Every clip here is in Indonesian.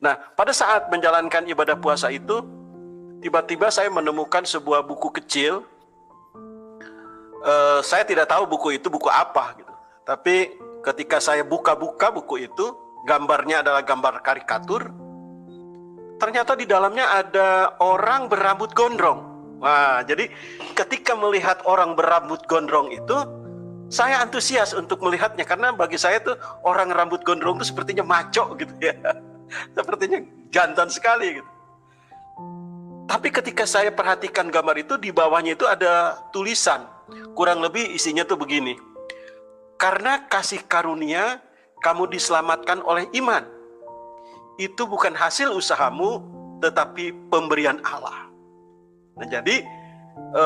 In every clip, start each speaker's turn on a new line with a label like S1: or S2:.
S1: Nah, pada saat menjalankan ibadah puasa itu, tiba-tiba saya menemukan sebuah buku kecil. Saya tidak tahu buku itu buku apa gitu. Tapi ketika saya buka-buka buku itu, gambarnya adalah gambar karikatur. Ternyata di dalamnya ada orang berambut gondrong. Wah, jadi ketika melihat orang berambut gondrong itu, saya antusias untuk melihatnya karena bagi saya tuh orang rambut gondrong itu sepertinya maco gitu ya. Sepertinya jantan sekali gitu. Tapi ketika saya perhatikan gambar itu, di bawahnya itu ada tulisan. Kurang lebih isinya tuh begini. Karena kasih karunia kamu diselamatkan oleh iman. Itu bukan hasil usahamu, tetapi pemberian Allah. Nah, jadi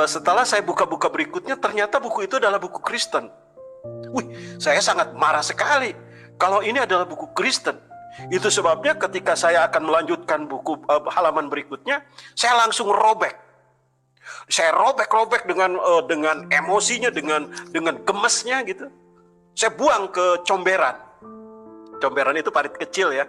S1: setelah saya buka-buka berikutnya, ternyata buku itu adalah buku Kristen. Wih, saya sangat marah sekali. Kalau ini adalah buku Kristen, itu sebabnya ketika saya akan melanjutkan buku halaman berikutnya, saya langsung robek. Saya robek-robek dengan emosinya, dengan gemesnya gitu. Saya buang ke comberan. Comberan itu parit kecil ya.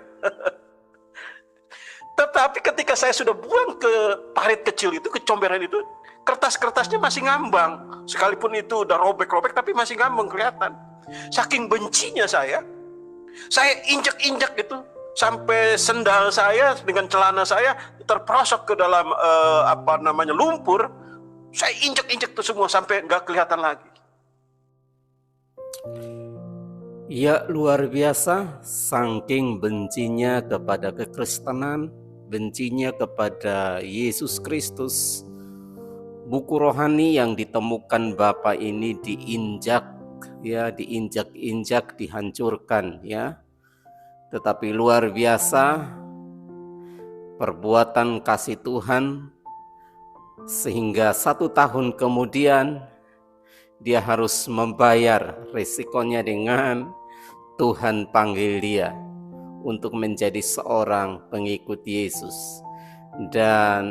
S1: Tetapi ketika saya sudah buang ke parit kecil itu, ke comberan itu, kertas-kertasnya masih ngambang. Sekalipun itu udah robek-robek, tapi masih ngambang kelihatan. Saking bencinya saya injak-injak gitu, sampai sendal saya dengan celana saya terperosok ke dalam lumpur. Saya injak-injak itu semua sampai nggak kelihatan lagi.
S2: Ya, luar biasa, saking bencinya kepada kekristenan, bencinya kepada Yesus Kristus. Buku rohani yang ditemukan Bapak ini diinjak, ya, diinjak-injak, dihancurkan, ya. Tetapi luar biasa perbuatan kasih Tuhan, sehingga 1 tahun kemudian dia harus membayar resikonya dengan Tuhan panggil dia untuk menjadi seorang pengikut Yesus. Dan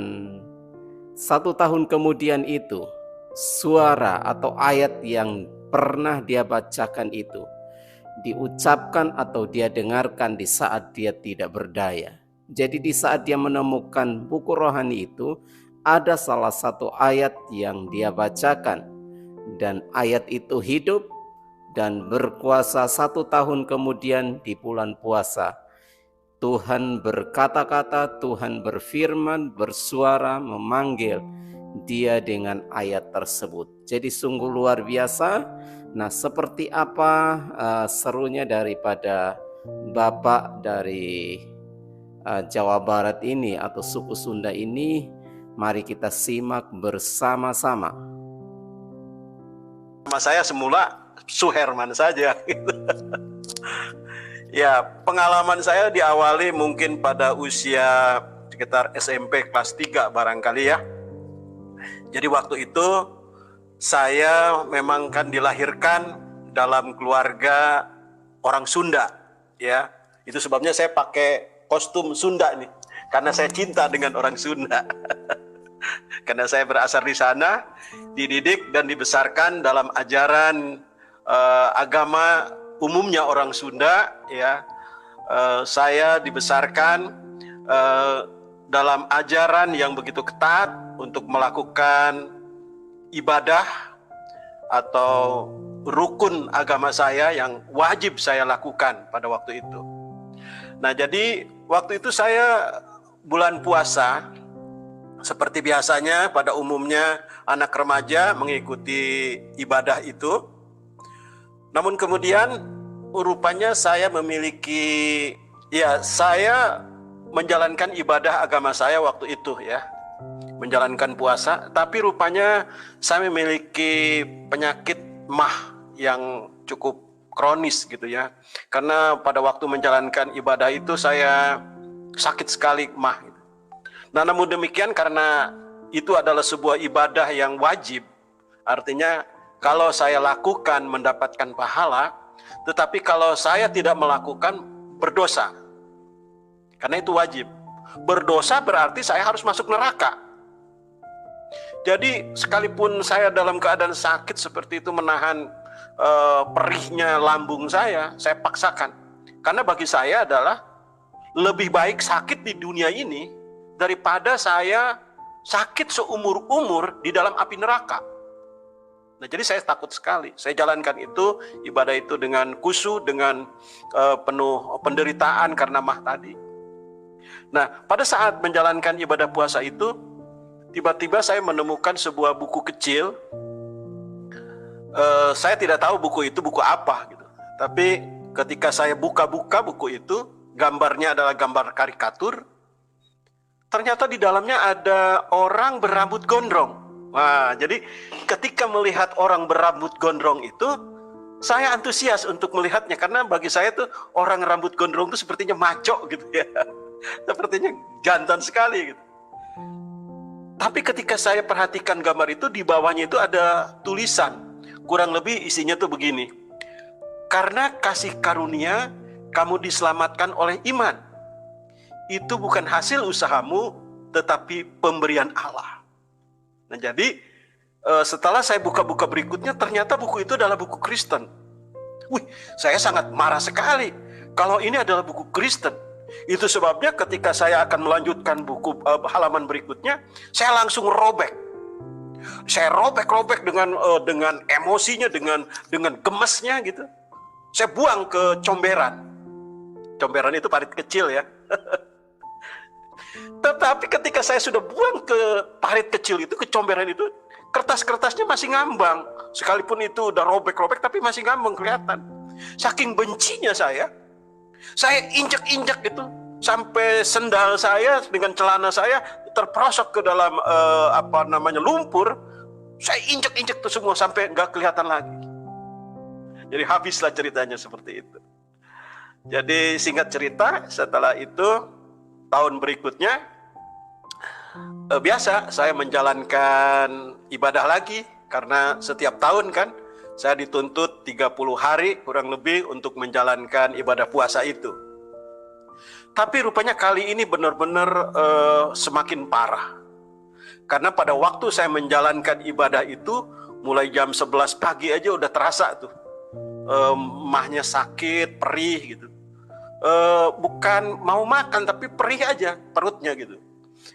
S2: 1 tahun kemudian itu, suara atau ayat yang pernah dia bacakan itu diucapkan atau dia dengarkan di saat dia tidak berdaya. Jadi di saat dia menemukan buku rohani itu, ada salah satu ayat yang dia bacakan, dan ayat itu hidup dan berkuasa 1 tahun kemudian di bulan puasa. Tuhan berkata-kata, Tuhan berfirman, bersuara, memanggil dia dengan ayat tersebut. Jadi sungguh luar biasa. Nah, seperti apa serunya daripada Bapak dari Jawa Barat ini atau suku Sunda ini? Mari kita simak bersama-sama.
S1: Nama saya semula Suherman saja. Ya, pengalaman saya diawali mungkin pada usia sekitar SMP kelas 3 barangkali ya. Jadi waktu itu saya memang kan dilahirkan dalam keluarga orang Sunda, ya. Itu sebabnya saya pakai kostum Sunda nih, karena saya cinta dengan orang Sunda. Karena saya berasal di sana, dididik dan dibesarkan dalam ajaran agama umumnya orang Sunda, ya. Saya dibesarkan dalam ajaran yang begitu ketat untuk melakukan ibadah atau rukun agama saya yang wajib saya lakukan pada waktu itu. Nah, jadi waktu itu saya bulan puasa, seperti biasanya pada umumnya anak remaja mengikuti ibadah itu. Namun kemudian rupanya saya saya menjalankan ibadah agama saya waktu itu ya, menjalankan puasa, tapi rupanya saya memiliki penyakit MAH yang cukup kronis gitu ya. Karena pada waktu menjalankan ibadah itu saya sakit sekali MAH. Nah, namun demikian karena itu adalah sebuah ibadah yang wajib, artinya kalau saya lakukan mendapatkan pahala, tetapi kalau saya tidak melakukan berdosa. Karena itu wajib. Berdosa berarti saya harus masuk neraka. Jadi sekalipun saya dalam keadaan sakit seperti itu, menahan perihnya lambung saya paksakan. Karena bagi saya adalah lebih baik sakit di dunia ini daripada saya sakit seumur-umur di dalam api neraka. Nah, jadi saya takut sekali. Saya jalankan itu, ibadah itu dengan khusyuk, dengan penuh penderitaan karena mah tadi. Nah, pada saat menjalankan ibadah puasa itu, tiba-tiba saya menemukan sebuah buku kecil. Saya tidak tahu buku itu buku apa gitu. Tapi ketika saya buka-buka buku itu, gambarnya adalah gambar karikatur. Ternyata di dalamnya ada orang berambut gondrong. Wah, jadi ketika melihat orang berambut gondrong itu, saya antusias untuk melihatnya. Karena bagi saya tuh orang rambut gondrong itu sepertinya maco gitu ya. Sepertinya jantan sekali gitu. Tapi ketika saya perhatikan gambar itu, di bawahnya itu ada tulisan. Kurang lebih isinya tuh begini. Karena kasih karunia, kamu diselamatkan oleh iman. Itu bukan hasil usahamu, tetapi pemberian Allah. Nah, jadi setelah saya buka-buka berikutnya, ternyata buku itu adalah buku Kristen. Wih, saya sangat marah sekali kalau ini adalah buku Kristen. Itu sebabnya ketika saya akan melanjutkan buku halaman berikutnya, saya langsung robek. Saya robek-robek dengan emosinya, dengan gemesnya gitu. Saya buang ke comberan. Comberan itu parit kecil ya. Tetapi ketika saya sudah buang ke parit kecil itu, ke comberan itu, kertas-kertasnya masih ngambang. Sekalipun itu udah robek-robek, tapi masih ngambang kelihatan. Saking bencinya saya injak-injak itu, sampai sendal saya dengan celana saya terperosok ke dalam lumpur. Saya injak-injak itu semua sampai nggak kelihatan lagi. Jadi habislah ceritanya seperti itu. Jadi singkat cerita, setelah itu tahun berikutnya biasa saya menjalankan ibadah lagi, karena setiap tahun kan saya dituntut 30 hari kurang lebih untuk menjalankan ibadah puasa itu. Tapi rupanya kali ini benar-benar semakin parah. Karena pada waktu saya menjalankan ibadah itu, mulai jam 11 pagi aja udah terasa tuh mahnya sakit, perih gitu. Bukan mau makan, tapi perih aja perutnya gitu.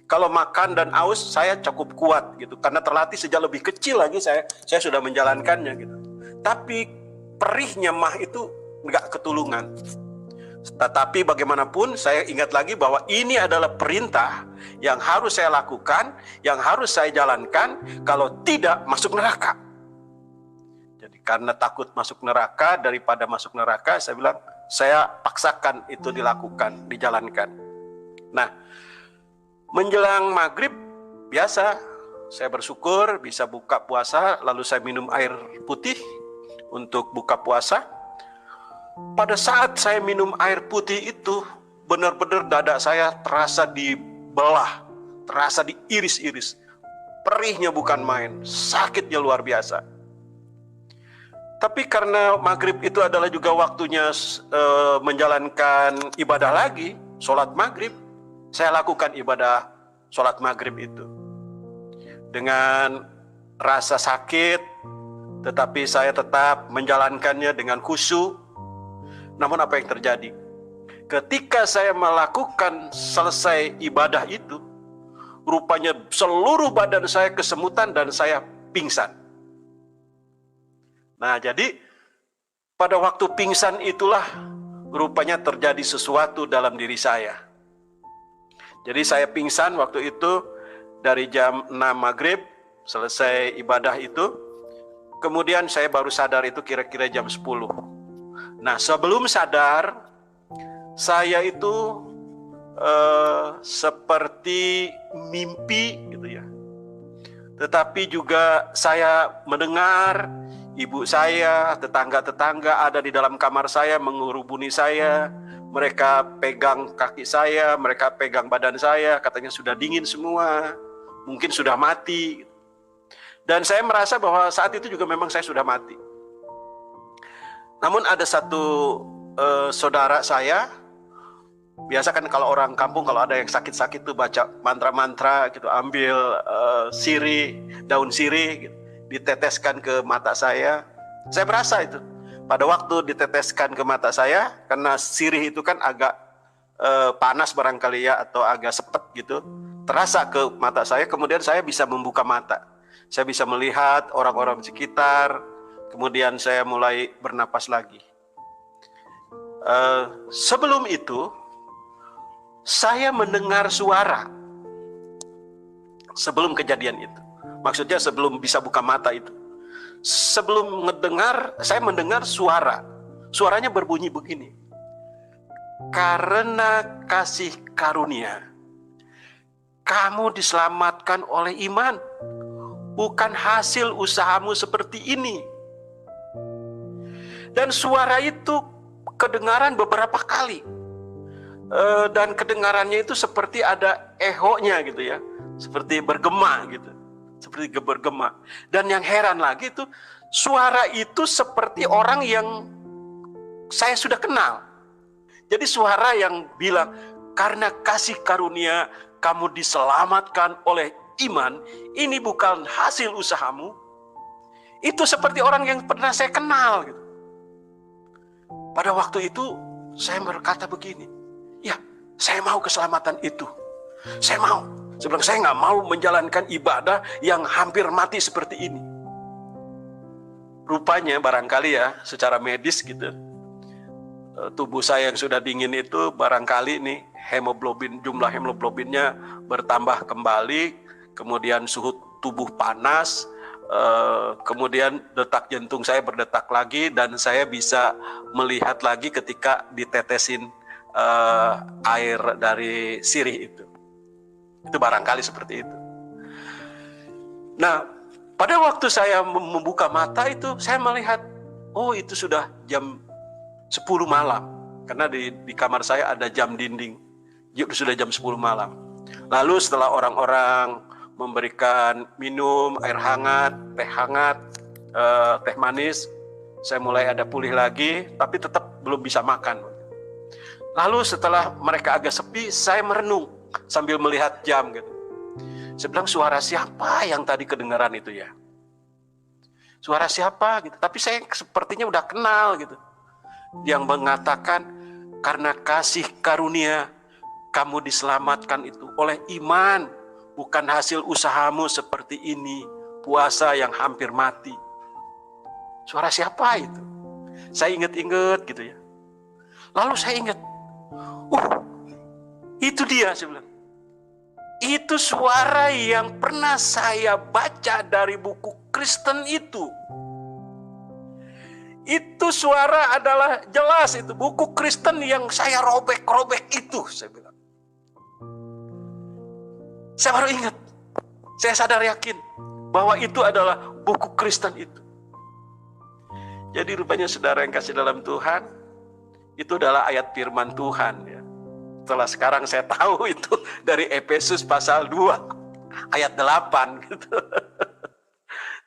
S1: Kalau makan dan aus saya cukup kuat gitu, karena terlatih sejak lebih kecil lagi saya sudah menjalankannya gitu. Tapi perihnya mah itu nggak ketulungan. Tetapi bagaimanapun saya ingat lagi bahwa ini adalah perintah yang harus saya lakukan, yang harus saya jalankan, kalau tidak masuk neraka. Jadi karena takut masuk neraka, daripada masuk neraka, saya bilang saya paksakan itu dilakukan, dijalankan. Nah, menjelang maghrib biasa saya bersyukur bisa buka puasa, lalu saya minum air putih untuk buka puasa. Pada saat saya minum air putih itu, benar-benar dada saya terasa dibelah, terasa diiris-iris. Perihnya bukan main, sakitnya luar biasa. Tapi karena maghrib itu adalah juga waktunya menjalankan ibadah lagi, sholat maghrib, saya lakukan ibadah sholat maghrib itu. Dengan rasa sakit, tetapi saya tetap menjalankannya dengan khusyuk. Namun apa yang terjadi? Ketika saya melakukan selesai ibadah itu, rupanya seluruh badan saya kesemutan dan saya pingsan. Nah, jadi pada waktu pingsan itulah rupanya terjadi sesuatu dalam diri saya. Jadi saya pingsan waktu itu dari jam 6 maghrib, selesai ibadah itu. Kemudian saya baru sadar itu kira-kira jam 10. Nah, sebelum sadar, saya itu seperti mimpi gitu ya. Tetapi juga saya mendengar ibu saya, tetangga-tetangga ada di dalam kamar saya mengurubuni saya. Mereka pegang kaki saya, mereka pegang badan saya, katanya sudah dingin semua, mungkin sudah mati. Dan saya merasa bahwa saat itu juga memang saya sudah mati. Namun ada satu saudara saya, biasa kan kalau orang kampung kalau ada yang sakit-sakit tuh baca mantra-mantra gitu, ambil sirih, daun sirih gitu, diteteskan ke mata saya. Saya merasa itu pada waktu diteteskan ke mata saya, karena sirih itu kan agak panas barangkali ya, atau agak sepet gitu, terasa ke mata saya. Kemudian saya bisa membuka mata, saya bisa melihat orang-orang di sekitar. Kemudian saya mulai bernapas lagi. Sebelum itu saya mendengar suara. Sebelum kejadian itu, maksudnya sebelum bisa buka mata itu, sebelum mendengar, saya mendengar suara. Suaranya berbunyi begini: karena kasih karunia kamu diselamatkan oleh iman, bukan hasil usahamu seperti ini. Dan suara itu kedengaran beberapa kali, dan kedengarannya itu seperti ada ehonya gitu ya, seperti bergema gitu, seperti bergema. Dan yang heran lagi itu, suara itu seperti orang yang saya sudah kenal. Jadi suara yang bilang, karena kasih karunia kamu diselamatkan oleh iman, ini bukan hasil usahamu. Itu seperti orang yang pernah saya kenal gitu. Pada waktu itu saya berkata begini, ya saya mau keselamatan itu, saya mau. Sebenarnya saya nggak mau menjalankan ibadah yang hampir mati seperti ini. Rupanya barangkali ya, secara medis gitu, tubuh saya yang sudah dingin itu barangkali nih hemoglobin, jumlah hemoglobinnya bertambah kembali, kemudian suhu tubuh panas, kemudian detak jantung saya berdetak lagi, dan saya bisa melihat lagi ketika ditetesin air dari sirih itu. Itu barangkali seperti itu. Nah, pada waktu saya membuka mata itu, saya melihat, oh itu sudah jam 10 malam. Karena di kamar saya ada jam dinding. Sudah jam 10 malam. Lalu setelah orang-orang memberikan minum, air hangat, teh manis, saya mulai ada pulih lagi, tapi tetap belum bisa makan. Lalu setelah mereka agak sepi, saya merenung sambil melihat jam gitu. Saya bilang, suara siapa yang tadi kedengaran itu ya? Suara siapa gitu. Tapi saya sepertinya udah kenal gitu. Yang mengatakan, karena kasih karunia kamu diselamatkan itu oleh iman, bukan hasil usahamu seperti ini, puasa yang hampir mati. Suara siapa itu? Saya ingat-ingat gitu ya. Lalu saya ingat, itu dia, saya bilang. Itu suara yang pernah saya baca dari buku Kristen itu. Itu suara adalah jelas, itu buku Kristen yang saya robek-robek itu, saya bilang. Saya baru ingat, saya sadar yakin bahwa itu adalah buku Kristen itu. Jadi rupanya saudara yang kasih dalam Tuhan, itu adalah ayat firman Tuhan ya. Setelah sekarang saya tahu itu dari Efesus pasal 2 ayat 8 gitu.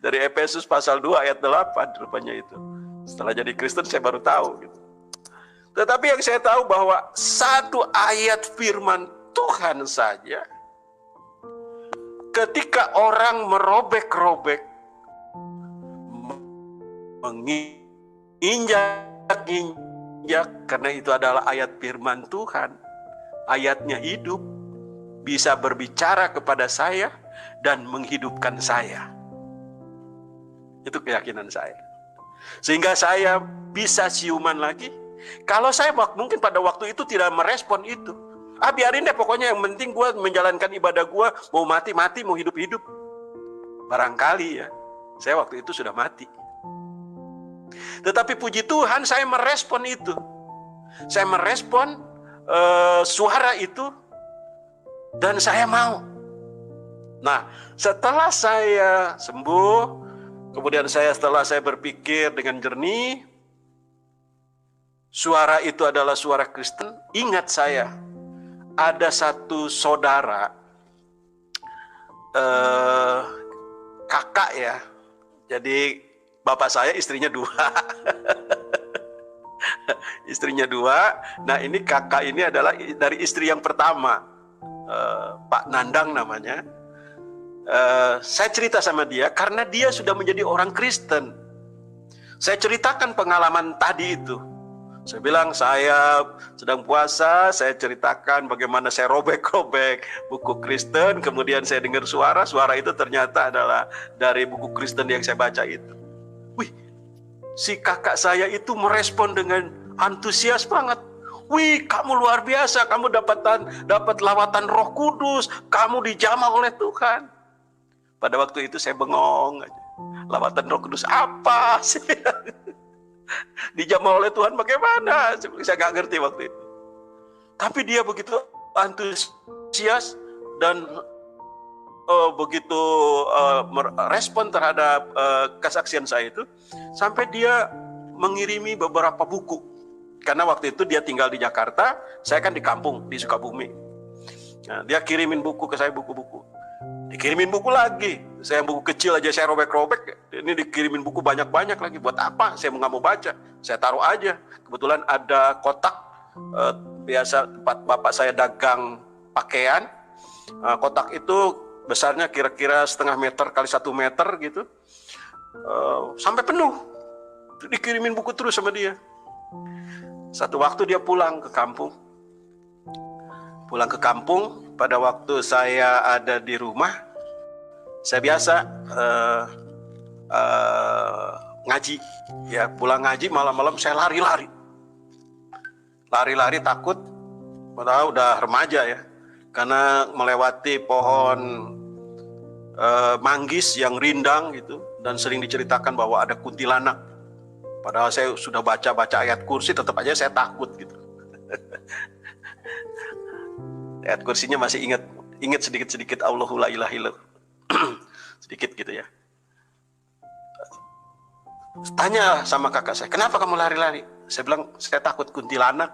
S1: Dari Efesus pasal 2 ayat 8 rupanya itu. Setelah jadi Kristen saya baru tahu gitu. Tetapi yang saya tahu bahwa satu ayat firman Tuhan saja, ketika orang merobek-robek, menginjak-injak, karena itu adalah ayat firman Tuhan, ayatnya hidup, bisa berbicara kepada saya dan menghidupkan saya. Itu keyakinan saya. Sehingga saya bisa siuman lagi. Kalau saya mungkin pada waktu itu tidak merespon itu. Biarin deh, pokoknya yang penting gue menjalankan ibadah gue, mau mati-mati, mau hidup-hidup. Barangkali ya, saya waktu itu sudah mati. Tetapi puji Tuhan saya merespon itu. Saya merespon suara itu, dan saya mau. Nah, setelah saya sembuh, kemudian setelah saya berpikir dengan jernih, suara itu adalah suara Kristen. Ingat saya, ada satu saudara, kakak ya. Jadi bapak saya istrinya 2. Istrinya 2. Nah ini kakak ini adalah dari istri yang pertama, Pak Nandang namanya. Saya cerita sama dia karena dia sudah menjadi orang Kristen. Saya ceritakan pengalaman tadi itu. Saya bilang saya sedang puasa, saya ceritakan bagaimana saya robek-robek buku Kristen, kemudian saya dengar suara itu ternyata adalah dari buku Kristen yang saya baca itu. Wih, si kakak saya itu merespon dengan antusias banget. Wih, kamu luar biasa, kamu dapat lawatan Roh Kudus, kamu dijamah oleh Tuhan. Pada waktu itu saya bengong aja. Lawatan Roh Kudus apa sih? Dijamah oleh Tuhan bagaimana? Saya nggak ngerti waktu itu. Tapi dia begitu antusias dan begitu merespon terhadap kesaksian saya itu, sampai dia mengirimi beberapa buku. Karena waktu itu dia tinggal di Jakarta, saya kan di kampung, di Sukabumi. Nah, dia kirimin buku ke saya, buku-buku. Dikirimin buku lagi. Saya buku kecil aja saya robek-robek. Ini dikirimin buku banyak-banyak lagi. Buat apa? Saya nggak mau baca. Saya taruh aja. Kebetulan ada kotak. Biasa tempat bapak saya dagang pakaian. Kotak itu besarnya kira-kira 0,5 meter kali 1 meter gitu. Sampai penuh. Dikirimin buku terus sama dia. Satu waktu dia pulang ke kampung. Pada waktu saya ada di rumah, saya biasa ngaji, ya pulang ngaji malam-malam saya lari-lari takut, padahal udah remaja ya, karena melewati pohon manggis yang rindang gitu, dan sering diceritakan bahwa ada kuntilanak. Padahal saya sudah baca ayat kursi, tetap aja saya takut gitu. Ayat kursinya masih ingat sedikit-sedikit, Allahu la ilaha illallah. Sedikit gitu ya. Tanya sama kakak saya, kenapa kamu lari-lari? Saya bilang, saya takut kuntilanak.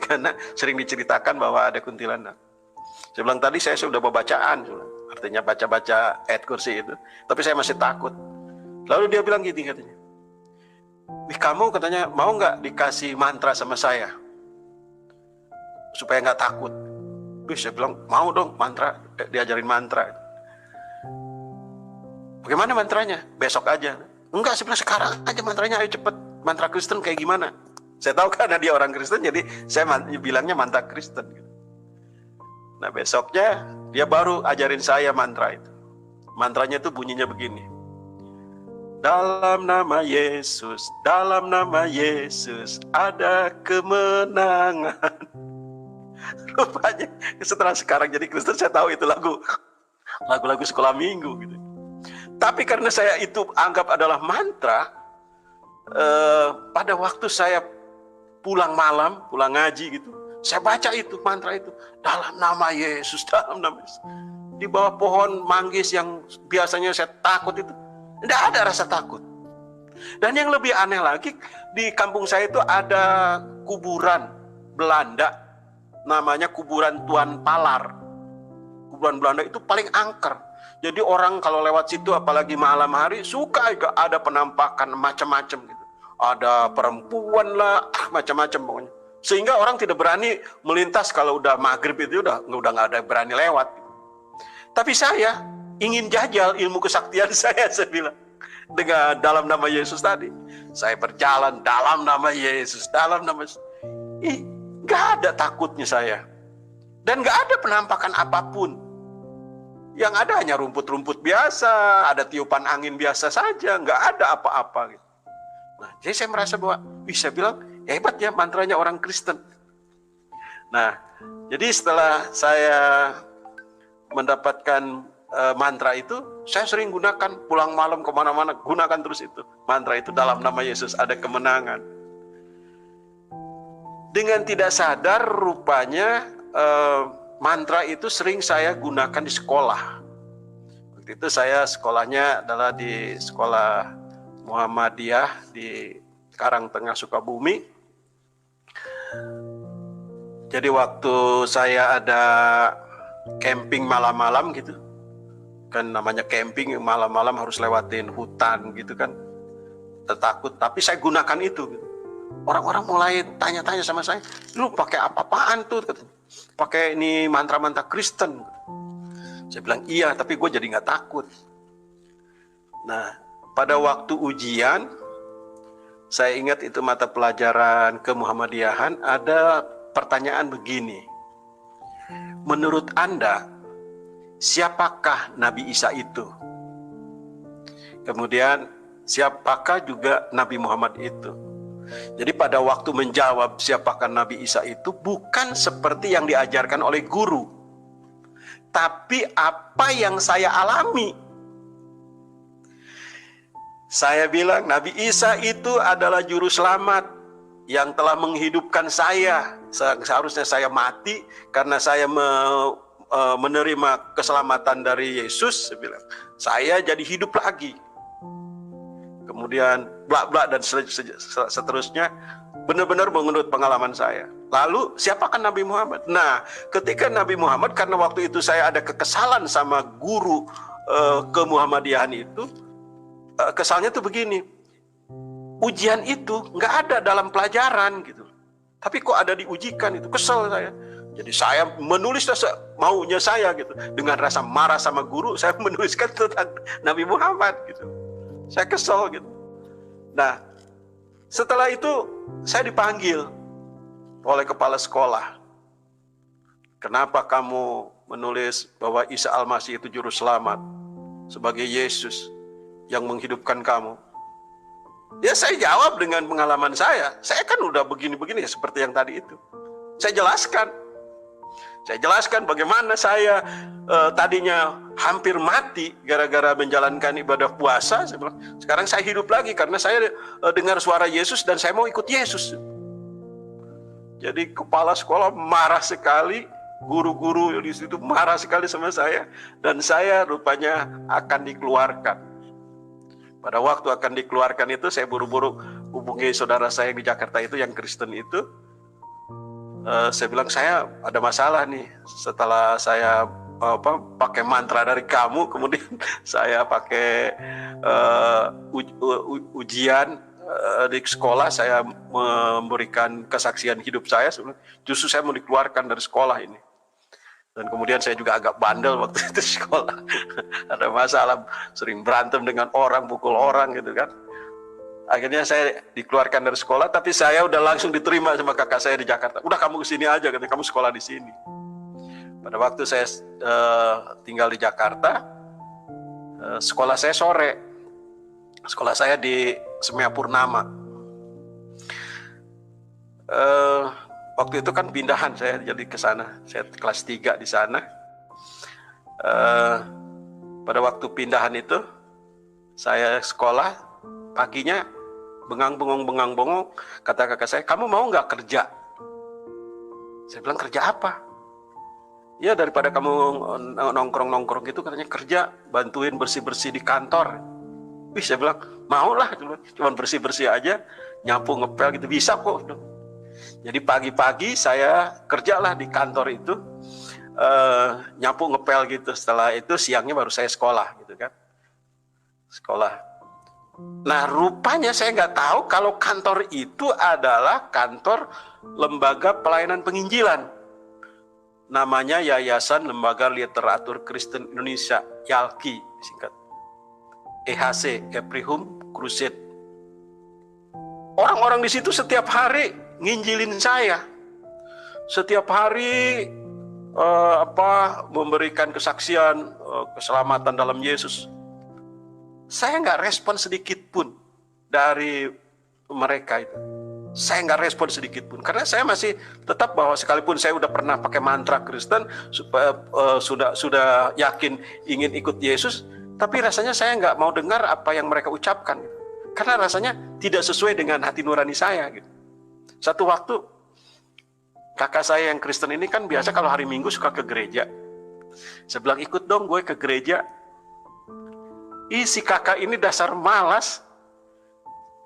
S1: Karena sering diceritakan bahwa ada kuntilanak. Saya bilang, tadi saya sudah bacaan, artinya baca ayat kursi itu, tapi saya masih takut. Lalu dia bilang gini katanya, kamu katanya mau nggak dikasih mantra sama saya supaya nggak takut? Saya bilang mau dong, mantra, diajarin mantra. Bagaimana mantranya? Besok aja. Enggak, saya bilang sekarang aja mantranya, ayo cepet. Mantra Kristen kayak gimana? Saya tahu karena dia orang Kristen, jadi saya bilangnya mantra Kristen. Nah besoknya dia baru ajarin saya mantra itu. Mantranya itu bunyinya begini. Dalam nama Yesus ada kemenangan. Rupanya setelah sekarang jadi Kristen saya tahu itu lagu-lagu sekolah minggu gitu. Tapi karena saya itu anggap adalah mantra, pada waktu saya pulang ngaji gitu, saya baca itu mantra itu, dalam nama Yesus, di bawah pohon manggis yang biasanya saya takut itu, tidak ada rasa takut. Dan yang lebih aneh lagi, di kampung saya itu ada kuburan Belanda, namanya kuburan Tuan Palar. Kuburan Belanda itu paling angker. Jadi orang kalau lewat situ, apalagi malam hari, suka ada penampakan macam-macam gitu. Ada perempuan lah, macam-macam pokoknya. Sehingga orang tidak berani melintas kalau udah maghrib itu udah nggak ada berani lewat. Tapi saya ingin jajal ilmu kesaktian saya bilang. Dengan dalam nama Yesus tadi. Saya berjalan dalam nama Yesus, nggak ada takutnya saya. Dan nggak ada penampakan apapun. Yang ada hanya rumput-rumput biasa, ada tiupan angin biasa saja, nggak ada apa-apa. Gitu. Nah, jadi saya merasa bahwa, saya bilang, hebat ya mantranya orang Kristen. Nah, jadi setelah saya mendapatkan mantra itu, saya sering gunakan pulang malam kemana-mana, gunakan terus itu. Mantra itu dalam nama Yesus ada kemenangan. Dengan tidak sadar rupanya mantra itu sering saya gunakan di sekolah. Waktu itu saya sekolahnya adalah di sekolah Muhammadiyah di Karangtengah Sukabumi. Jadi waktu saya ada camping malam-malam gitu, kan namanya camping malam-malam harus lewatin hutan gitu kan, takut, tapi saya gunakan itu gitu. Orang-orang mulai tanya-tanya sama saya, lu pakai apa-apaan tuh? Pakai ini mantra-mantra Kristen. Saya bilang iya, tapi gue jadi nggak takut. Nah, pada waktu ujian, Saya ingat itu mata pelajaran kemuhammadiyahan, ada pertanyaan begini. Menurut Anda, siapakah Nabi Isa itu? Kemudian, siapakah juga Nabi Muhammad itu? Jadi pada waktu menjawab siapakah Nabi Isa itu, bukan seperti yang diajarkan oleh guru, tapi apa yang saya alami. Saya bilang Nabi Isa itu adalah juru selamat yang telah menghidupkan saya. Seharusnya saya mati karena saya menerima keselamatan dari Yesus. Saya bilang, saya jadi hidup lagi. Kemudian blak-blak dan seterusnya, benar-benar menurut pengalaman saya. Lalu siapakah Nabi Muhammad? Nah, ketika Nabi Muhammad, karena waktu itu saya ada kekesalan sama guru kemuhammadiyahan itu, kesalnya tuh begini, ujian itu nggak ada dalam pelajaran gitu, tapi kok ada diujikan, itu kesel saya. Jadi saya menulis maunya saya gitu, dengan rasa marah sama guru, saya menuliskan tentang Nabi Muhammad gitu. Saya kesel gitu. Nah, setelah itu saya dipanggil oleh kepala sekolah. Kenapa kamu menulis bahwa Isa Al-Masih itu juru selamat sebagai Yesus yang menghidupkan kamu? Ya saya jawab dengan pengalaman saya. Saya kan udah begini-begini seperti yang tadi itu. Saya jelaskan bagaimana saya tadinya hampir mati gara-gara menjalankan ibadah puasa. Saya bilang, sekarang saya hidup lagi karena saya dengar suara Yesus dan saya mau ikut Yesus. Jadi kepala sekolah marah sekali, guru-guru di situ marah sekali sama saya, dan saya rupanya akan dikeluarkan. Pada waktu akan dikeluarkan itu, saya buru-buru hubungi saudara saya yang di Jakarta itu, yang Kristen itu. Saya bilang, saya ada masalah nih. Setelah saya pakai mantra dari kamu, kemudian saya pakai ujian di sekolah, saya memberikan kesaksian hidup saya. Justru saya mau dikeluarkan dari sekolah ini. Dan kemudian saya juga agak bandel waktu itu di sekolah. Ada masalah, sering berantem dengan orang, pukul orang gitu kan. Akhirnya saya dikeluarkan dari sekolah, tapi saya udah langsung diterima sama kakak saya di Jakarta. Udah kamu kesini aja, katanya, kamu sekolah di sini. Pada waktu saya tinggal di Jakarta, sekolah saya sore. Sekolah saya di Semia Purnama. Waktu itu kan pindahan saya jadi ke sana. Saya kelas 3 di sana. Pada waktu pindahan itu, saya sekolah paginya bengang-bengong, kata kakak saya, kamu mau nggak kerja? Saya bilang, kerja apa? Ya daripada kamu nongkrong-nongkrong gitu, katanya kerja, bantuin bersih-bersih di kantor. Wih, saya bilang, mau lah, cuma bersih-bersih aja, nyapu, ngepel gitu, bisa kok. Jadi pagi-pagi saya kerjalah di kantor itu, nyapu, ngepel gitu. Setelah itu siangnya baru saya sekolah gitu kan. Sekolah. Nah rupanya saya nggak tahu kalau kantor itu adalah kantor Lembaga Pelayanan Penginjilan. Namanya Yayasan Lembaga Literatur Kristen Indonesia, YALKI singkat. EHC, Eprihum Crusade. Orang-orang di situ setiap hari nginjilin saya. Setiap hari memberikan kesaksian keselamatan dalam Yesus. Saya nggak respon sedikit pun dari mereka itu. Saya nggak respon sedikit pun karena saya masih tetap bahwa sekalipun saya udah pernah pakai mantra Kristen, sudah yakin ingin ikut Yesus, tapi rasanya saya nggak mau dengar apa yang mereka ucapkan karena rasanya tidak sesuai dengan hati nurani saya gitu. Satu waktu kakak saya yang Kristen ini kan biasa kalau hari Minggu suka ke gereja. Saya bilang, ikut dong gue ke gereja. Si kakak ini dasar malas.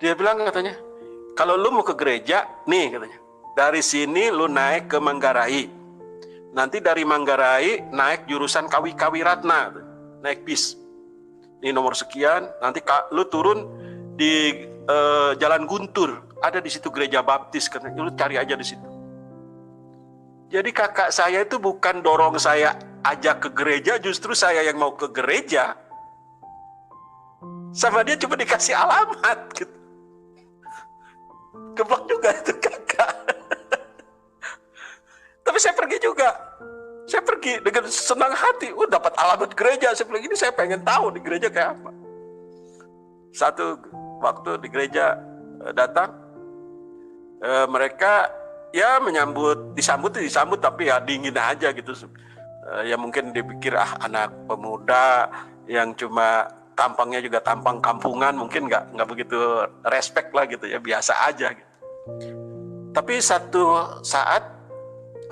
S1: Dia bilang katanya, kalau lu mau ke gereja, nih katanya, dari sini lu naik ke Manggarai. Nanti dari Manggarai naik jurusan Kawi Ratna, naik bis. Ini nomor sekian, nanti lu turun di Jalan Guntur. Ada di situ gereja baptis, katanya, lu cari aja di situ. Jadi kakak saya itu bukan dorong saya ajak ke gereja, justru saya yang mau ke gereja. Sama dia cuma dikasih alamat gitu. geblek juga itu kakak. Tapi saya pergi juga. Saya pergi dengan senang hati. Dapat alamat gereja. Saya bilang, ini saya pengen tahu di gereja kayak apa. Satu waktu di gereja datang, mereka ya disambut tapi ya dingin aja gitu. Ya mungkin dipikir anak pemuda yang cuma tampangnya juga tampang kampungan, mungkin nggak begitu respect lah gitu ya, biasa aja gitu. Tapi satu saat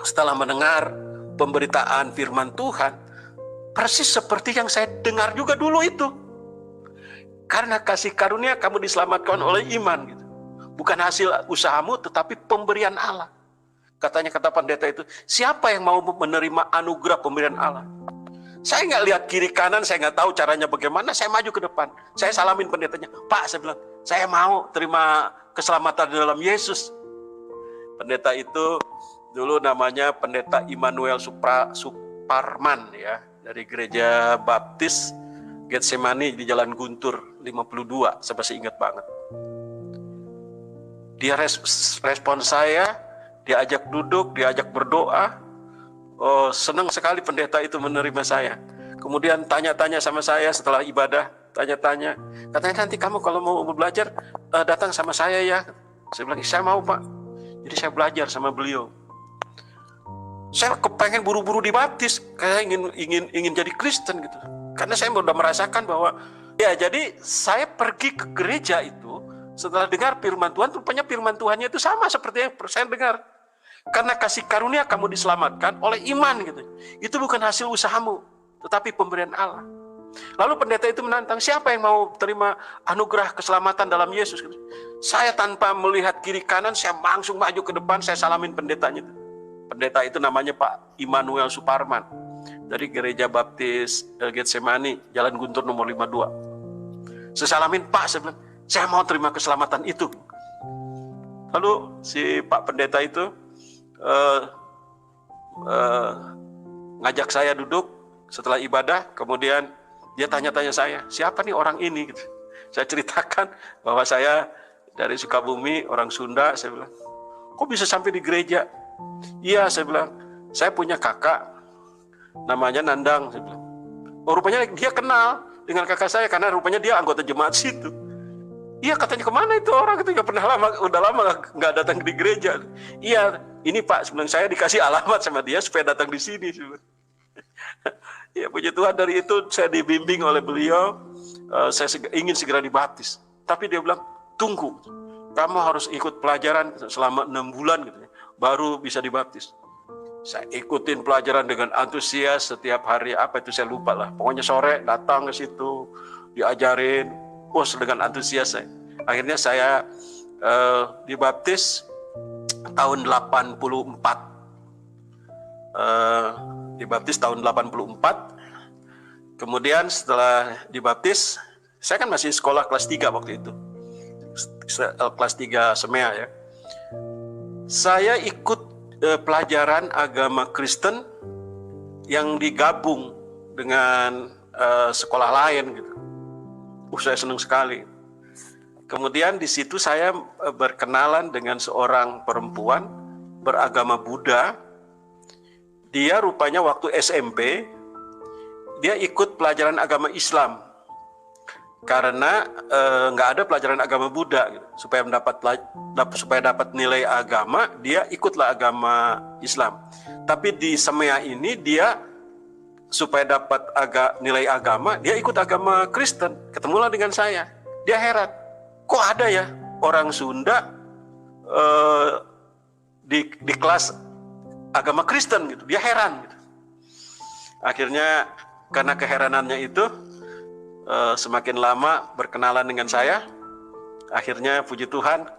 S1: setelah mendengar pemberitaan firman Tuhan, persis seperti yang saya dengar juga dulu itu. Karena kasih karunia kamu diselamatkan oleh iman gitu. Bukan hasil usahamu tetapi pemberian Allah. Katanya kata pendeta itu, siapa yang mau menerima anugerah pemberian Allah? Saya nggak lihat kiri kanan, saya nggak tahu caranya bagaimana, saya maju ke depan. Saya salamin pendetanya, Pak, saya bilang, saya mau terima keselamatan dalam Yesus. Pendeta itu dulu namanya Pendeta Immanuel Suparman ya, dari gereja Baptis Getsemani di Jalan Guntur 52, saya masih ingat banget. Dia respon saya, diajak duduk, diajak berdoa. Oh, senang sekali pendeta itu menerima saya. Kemudian tanya-tanya sama saya setelah ibadah, tanya-tanya. Katanya, nanti kamu kalau mau belajar datang sama saya ya. Saya bilang, saya mau Pak. Jadi saya belajar sama beliau. Saya kepengen buru-buru dibaptis, kayak ingin jadi Kristen gitu. Karena saya sudah merasakan bahwa ya, jadi saya pergi ke gereja itu setelah dengar firman Tuhan, rupanya firman Tuhannya itu sama seperti yang saya dengar. Karena kasih karunia kamu diselamatkan oleh iman gitu. Itu bukan hasil usahamu, tetapi pemberian Allah. Lalu pendeta itu menantang, siapa yang mau terima anugerah keselamatan dalam Yesus? Saya tanpa melihat kiri kanan, saya langsung maju ke depan, saya salamin pendetanya itu. Pendeta itu namanya Pak Immanuel Suparman dari gereja Baptis Getsemani, Jalan Guntur nomor 52. Saya salamin, Pak, saya bilang, saya mau terima keselamatan itu. Lalu si Pak pendeta itu ngajak saya duduk setelah ibadah, kemudian dia tanya-tanya saya, siapa nih orang ini? Gitu. Saya ceritakan bahwa saya dari Sukabumi, orang Sunda. Saya bilang, kok bisa sampai di gereja? Iya, saya bilang, saya punya kakak, namanya Nandang. Saya bilang, oh rupanya dia kenal dengan kakak saya, karena rupanya dia anggota jemaat situ. Iya, katanya kemana itu orang itu, udah lama nggak datang di gereja. Iya, ini Pak, sebenarnya saya dikasih alamat sama dia supaya datang di sini. Ya puji Tuhan, dari itu saya dibimbing oleh beliau, saya ingin segera dibaptis. Tapi dia bilang, tunggu, kamu harus ikut pelajaran selama 6 bulan gitu, baru bisa dibaptis. Saya ikutin pelajaran dengan antusias setiap hari, apa itu saya lupa lah. Pokoknya sore datang ke situ, diajarin, dengan antusias saya. Akhirnya saya dibaptis tahun 84. Dibaptis tahun 84. Kemudian setelah dibaptis, saya kan masih sekolah kelas 3 waktu itu. Kelas 3 semea ya. Saya ikut pelajaran agama Kristen yang digabung dengan sekolah lain gitu. Saya senang sekali. Kemudian di situ saya berkenalan dengan seorang perempuan beragama Buddha. Dia rupanya waktu SMP dia ikut pelajaran agama Islam karena nggak ada pelajaran agama Buddha gitu. Supaya dapat nilai agama, dia ikutlah agama Islam. Tapi di semea ini dia supaya dapat nilai agama, dia ikut agama Kristen. Ketemulah dengan saya. Dia heran, kok ada ya orang Sunda di kelas agama Kristen gitu. Dia heran gitu. Akhirnya karena keheranannya itu, semakin lama berkenalan dengan saya. Akhirnya puji Tuhan,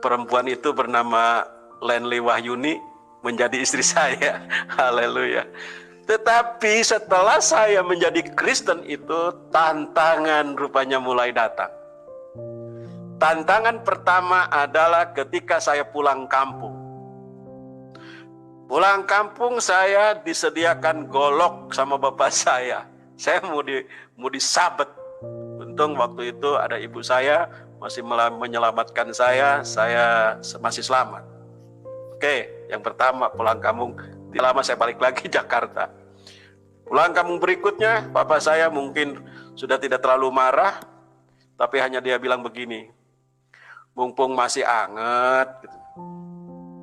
S1: perempuan itu bernama Lenly Wahyuni menjadi istri saya. Haleluya. Tetapi setelah saya menjadi Kristen itu, tantangan rupanya mulai datang. Tantangan pertama adalah ketika saya pulang kampung. Pulang kampung saya disediakan golok sama bapak saya. Saya mau disabet. Untung waktu itu ada ibu saya masih menyelamatkan saya masih selamat. Oke, yang pertama pulang kampung. Tidak lama saya balik lagi Jakarta. Pulang kampung berikutnya, bapak saya mungkin sudah tidak terlalu marah, tapi hanya dia bilang begini, mumpung masih anget, gitu.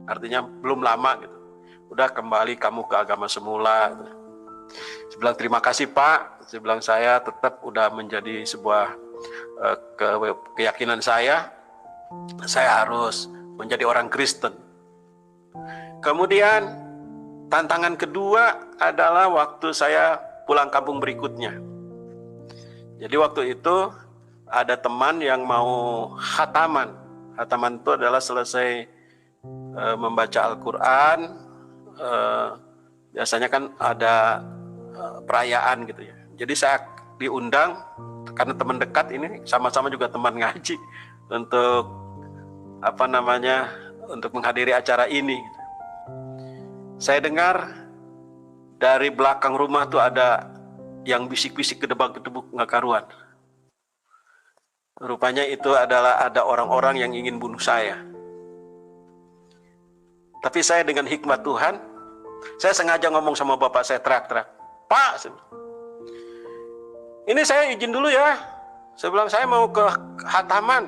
S1: Artinya belum lama gitu. Udah kembali kamu ke agama semula. Gitu. Saya bilang terima kasih Pak. Saya bilang saya tetap udah menjadi sebuah keyakinan saya harus menjadi orang Kristen. Kemudian tantangan kedua adalah waktu saya pulang kampung berikutnya. Jadi waktu itu ada teman yang mau khataman. Khataman itu adalah selesai membaca Al-Quran. Biasanya kan ada perayaan gitu ya. Jadi saya diundang karena teman dekat ini sama-sama juga teman ngaji untuk untuk menghadiri acara ini. Saya dengar dari belakang rumah tuh ada yang bisik-bisik gedebak-gedebuk nggak karuan. Rupanya itu adalah ada orang-orang yang ingin bunuh saya. Tapi saya dengan hikmat Tuhan, saya sengaja ngomong sama bapak saya teriak-teriak, Pak, ini saya izin dulu ya. Saya bilang saya mau ke khataman.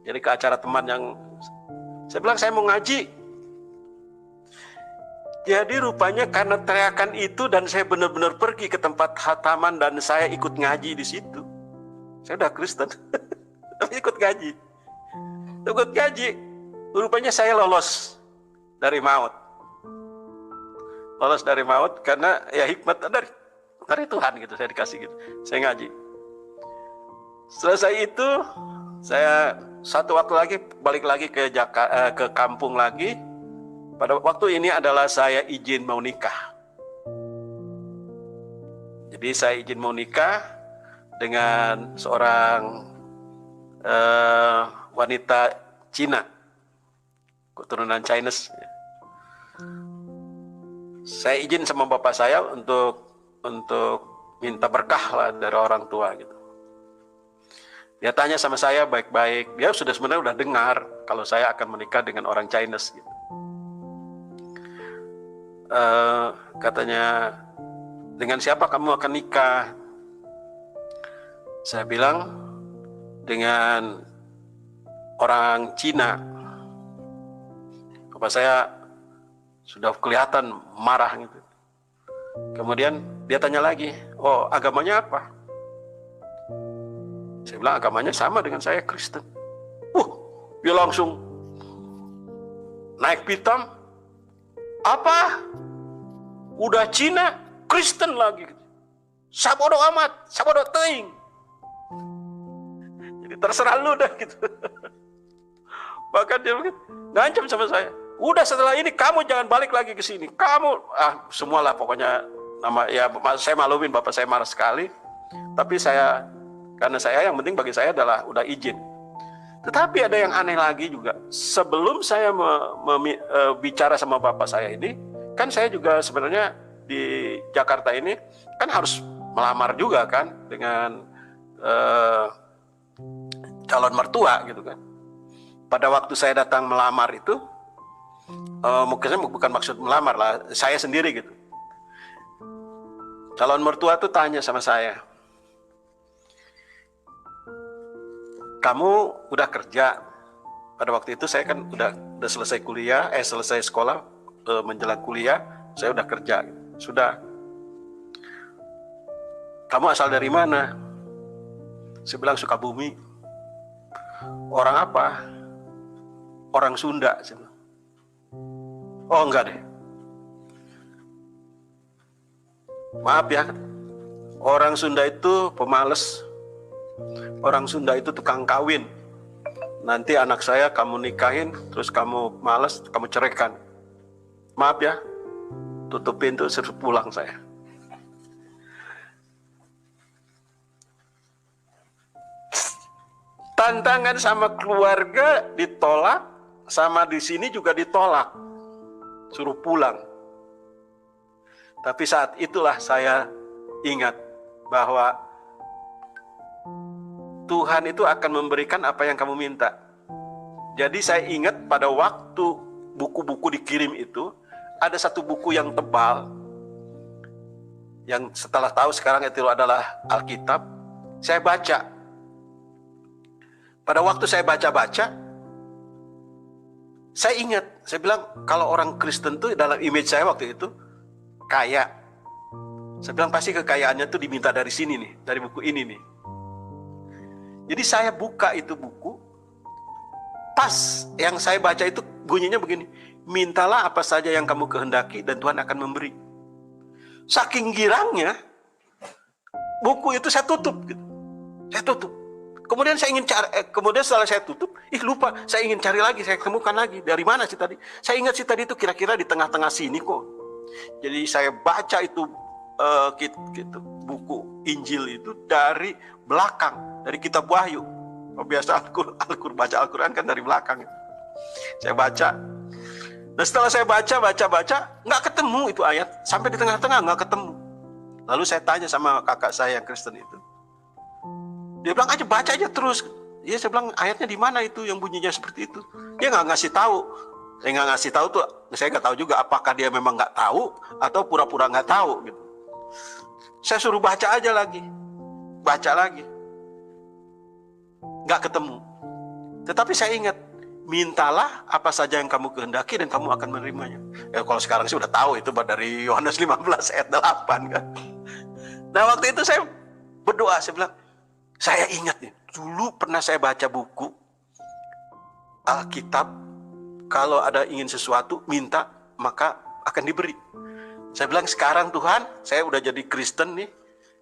S1: Jadi ke acara teman yang, saya bilang saya mau ngaji. Jadi rupanya karena teriakan itu dan saya benar-benar pergi ke tempat khataman dan saya ikut ngaji di situ. Saya udah Kristen, tapi ikut ngaji. Ikut ngaji, rupanya saya lolos dari maut. Lolos dari maut karena ya hikmat dari Tuhan gitu, saya dikasih gitu. Saya ngaji. Selesai itu, saya satu waktu lagi balik lagi ke kampung lagi. Pada waktu ini adalah saya izin mau nikah. Jadi saya izin mau nikah dengan seorang wanita Cina, keturunan Chinese. Saya izin sama bapak saya untuk minta berkah lah dari orang tua gitu. Dia tanya sama saya baik-baik. Dia sebenarnya udah dengar kalau saya akan menikah dengan orang Chinese gitu. Katanya, dengan siapa kamu akan nikah? Saya bilang dengan orang Cina. Bapak saya sudah kelihatan marah gitu. Kemudian dia tanya lagi, oh agamanya apa? Saya bilang agamanya sama dengan saya, Kristen. Dia langsung naik pitam. Apa? Udah Cina, Kristen lagi. Sabodo amat, sabodo teing. Jadi terserah lu dah gitu. Bahkan dia ngancam sama saya. Udah setelah ini kamu jangan balik lagi ke sini. Kamu semualah pokoknya saya maklumin bapak saya marah sekali. Tapi karena saya yang penting bagi saya adalah udah izin. Tetapi ada yang aneh lagi juga. Sebelum saya bicara sama bapak saya ini, kan saya juga sebenarnya di Jakarta ini kan harus melamar juga kan dengan calon mertua gitu kan. Pada waktu saya datang melamar itu, mungkin bukan maksud melamar lah, saya sendiri gitu. Calon mertua tuh tanya sama saya, kamu udah kerja? Pada waktu itu saya kan udah selesai kuliah, selesai sekolah, menjelang kuliah, saya udah kerja. Sudah. Kamu asal dari mana? Saya bilang Sukabumi. Orang apa? Orang Sunda. Saya bilang. Oh enggak deh. Maaf ya, orang Sunda itu pemalas. Orang Sunda itu tukang kawin. Nanti anak saya kamu nikahin, terus kamu malas, kamu ceraikan. Maaf ya, tutup pintu, suruh pulang saya. Tantangan sama keluarga ditolak, sama di sini juga ditolak, suruh pulang. Tapi saat itulah saya ingat bahwa Tuhan itu akan memberikan apa yang kamu minta. Jadi saya ingat pada waktu buku-buku dikirim itu, ada satu buku yang tebal, yang setelah tahu sekarang itu adalah Alkitab, saya baca. Pada waktu saya baca-baca, saya ingat, saya bilang kalau orang Kristen tuh dalam image saya waktu itu, kaya. Saya bilang pasti kekayaannya tuh diminta dari sini nih, dari buku ini nih. Jadi saya buka itu buku, pas yang saya baca itu bunyinya begini, mintalah apa saja yang kamu kehendaki dan Tuhan akan memberi. Saking girangnya, buku itu saya tutup gitu. Saya tutup. Kemudian saya ingin cari, kemudian setelah saya tutup, lupa, saya ingin cari lagi, saya temukan lagi. Dari mana sih tadi? Saya ingat sih tadi itu kira-kira di tengah-tengah sini kok. Jadi saya baca itu gitu, buku Injil itu dari belakang, dari kitab Wahyu. Biasa baca Al-Quran kan dari belakang. Saya baca. Nah setelah saya baca, nggak ketemu itu ayat. Sampai di tengah-tengah nggak ketemu. Lalu saya tanya sama kakak saya yang Kristen itu. Dia bilang aja baca aja terus. Ya saya bilang ayatnya di mana itu yang bunyinya seperti itu. Dia nggak ngasih tahu. Saya nggak ngasih tahu tuh. Saya nggak tahu juga apakah dia memang nggak tahu atau pura-pura nggak tahu gitu. Saya suruh baca aja lagi. Baca lagi. Nggak ketemu. Tetapi saya ingat, mintalah apa saja yang kamu kehendaki dan kamu akan menerimanya. Ya kalau sekarang sih udah tahu itu dari Yohanes 15 ayat 8 kan. Nah waktu itu saya berdoa, saya bilang, saya ingat nih, dulu pernah saya baca buku Alkitab, kalau ada ingin sesuatu, minta, maka akan diberi. Saya bilang sekarang Tuhan, saya udah jadi Kristen nih,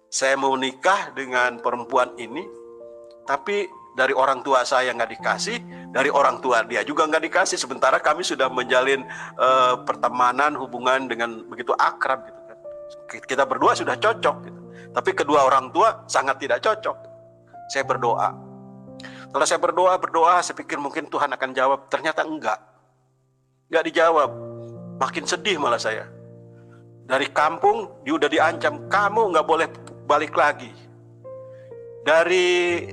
S1: saya mau nikah dengan perempuan ini, tapi dari orang tua saya nggak dikasih, dari orang tua dia juga nggak dikasih. Sementara kami sudah menjalin pertemanan, hubungan dengan begitu akrab gitu kan. Kita berdua sudah cocok gitu. Tapi kedua orang tua sangat tidak cocok. Saya berdoa. Setelah saya berdoa, saya pikir mungkin Tuhan akan jawab. Ternyata enggak dijawab. Makin sedih malah saya. Dari kampung dia udah diancam, kamu nggak boleh balik lagi. Dari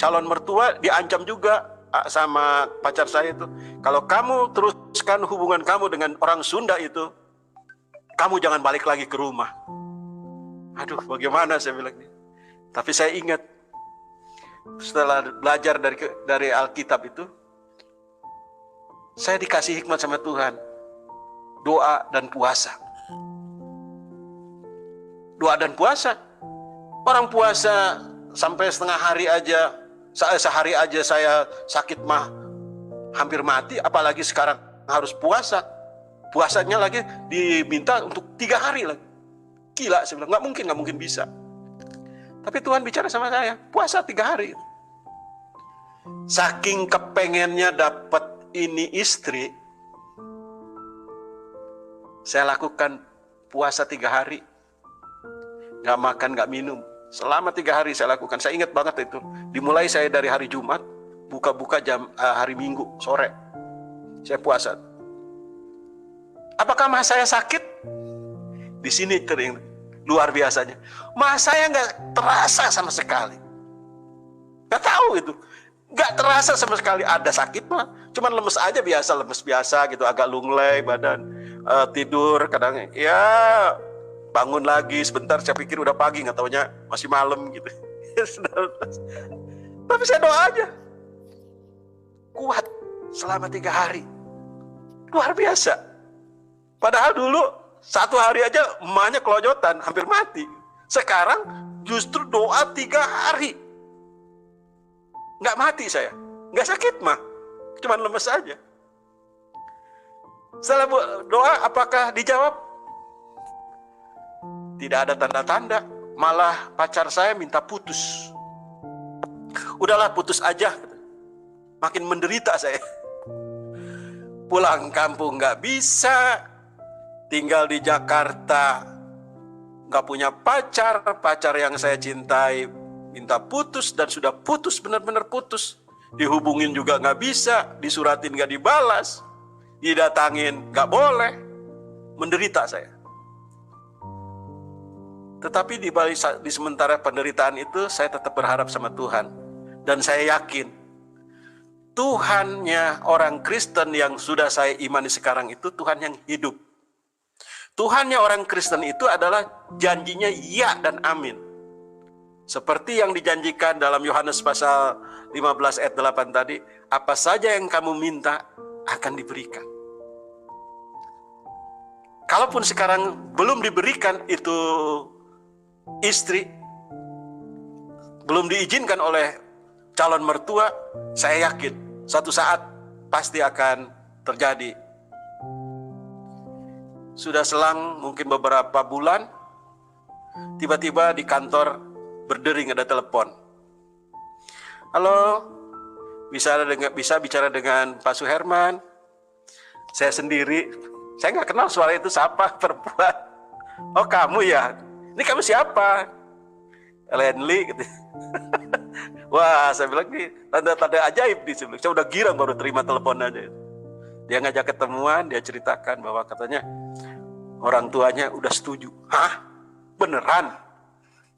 S1: calon mertua diancam juga sama pacar saya itu. Kalau kamu teruskan hubungan kamu dengan orang Sunda itu, kamu jangan balik lagi ke rumah. Aduh, bagaimana saya bilang ini. Tapi saya ingat setelah belajar dari Alkitab itu, saya dikasih hikmat sama Tuhan. Doa dan puasa. Doa dan puasa. Orang puasa sampai setengah hari aja, sehari aja saya sakit mah hampir mati, apalagi sekarang harus puasa. Puasanya lagi diminta untuk 3 hari lagi. Gila, saya bilang, nggak mungkin bisa. Tapi Tuhan bicara sama saya, puasa 3 hari. Saking kepengennya dapat ini istri, saya lakukan puasa 3 hari. Nggak makan, nggak minum. Selama 3 hari saya lakukan. Saya ingat banget itu. Dimulai saya dari hari Jumat, buka-buka hari Minggu sore. Saya puasa. Apakah mah saya sakit? Di sini luar biasanya. Mah saya nggak terasa sama sekali. Nggak tahu itu. Nggak terasa sama sekali ada sakit mah. Cuman lemes aja biasa, lemes biasa gitu. Agak lunglai badan. Tidur kadang ya bangun lagi sebentar, saya pikir udah pagi, nggak taunya masih malam gitu. Tapi saya doa aja. Kuat selama 3 hari. Luar biasa. Padahal dulu 1 hari aja emaknya kelojotan, hampir mati. Sekarang justru doa 3 hari. Nggak mati saya. Nggak sakit mah. Cuman lemes aja. Setelah doa apakah dijawab? Tidak ada tanda-tanda, malah pacar saya minta putus. Udahlah putus aja. Makin menderita saya. Pulang kampung nggak bisa, tinggal di Jakarta nggak punya pacar, pacar yang saya cintai minta putus dan sudah putus, benar-benar putus. Dihubungin juga nggak bisa, disuratin nggak dibalas, didatangin nggak boleh, menderita saya. Tetapi di sementara penderitaan itu, saya tetap berharap sama Tuhan. Dan saya yakin, Tuhannya orang Kristen yang sudah saya imani sekarang itu Tuhan yang hidup. Tuhannya orang Kristen itu adalah janjinya ya dan amin. Seperti yang dijanjikan dalam Yohanes pasal 15 ayat 8 tadi, apa saja yang kamu minta akan diberikan. Kalaupun sekarang belum diberikan itu istri, belum diizinkan oleh calon mertua, saya yakin satu saat pasti akan terjadi. Sudah selang mungkin beberapa bulan, tiba-tiba di kantor berdering ada telepon. Halo, bisa bicara dengan Pak Suherman? Saya sendiri, saya nggak kenal suara itu, siapa perempuan. Oh kamu ya, ini kamu siapa? Lenly gitu. Wah, saya bilang nih tanda-tanda ajaib nih. Saya udah girang baru terima telepon aja. Dia ngajak ketemuan, dia ceritakan bahwa katanya orang tuanya udah setuju. Hah? Beneran?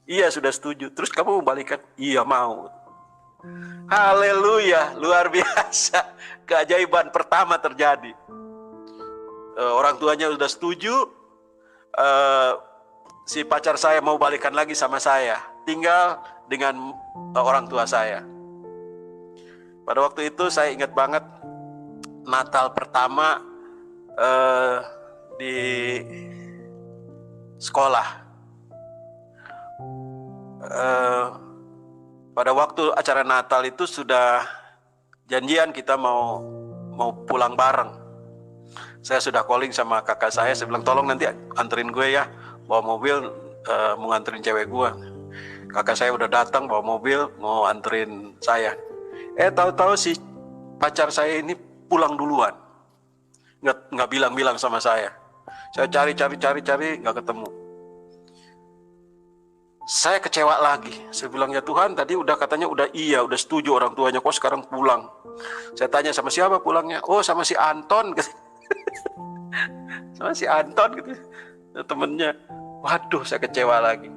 S1: Iya sudah setuju. Terus kamu mau balikan? Iya mau. Haleluya, luar biasa. Keajaiban pertama terjadi. Orang tuanya udah setuju. Si pacar saya mau balikan lagi sama saya. Tinggal dengan orang tua saya. Pada waktu itu saya ingat banget Natal pertama di sekolah. Pada waktu acara Natal itu sudah janjian kita mau pulang bareng. Saya sudah calling sama kakak saya bilang tolong nanti anterin gue ya, bawa mobil mau nganterin cewek gue. Kakak saya udah datang bawa mobil mau anterin saya. Tahu-tahu si pacar saya ini pulang duluan, nggak bilang-bilang sama saya. Saya cari nggak ketemu. Saya kecewa lagi. Saya bilang ya Tuhan, tadi katanya udah setuju orang tuanya, kok sekarang pulang. Saya tanya sama siapa pulangnya? Oh sama si Anton. Sama si Anton gitu, temennya. Waduh, saya kecewa lagi.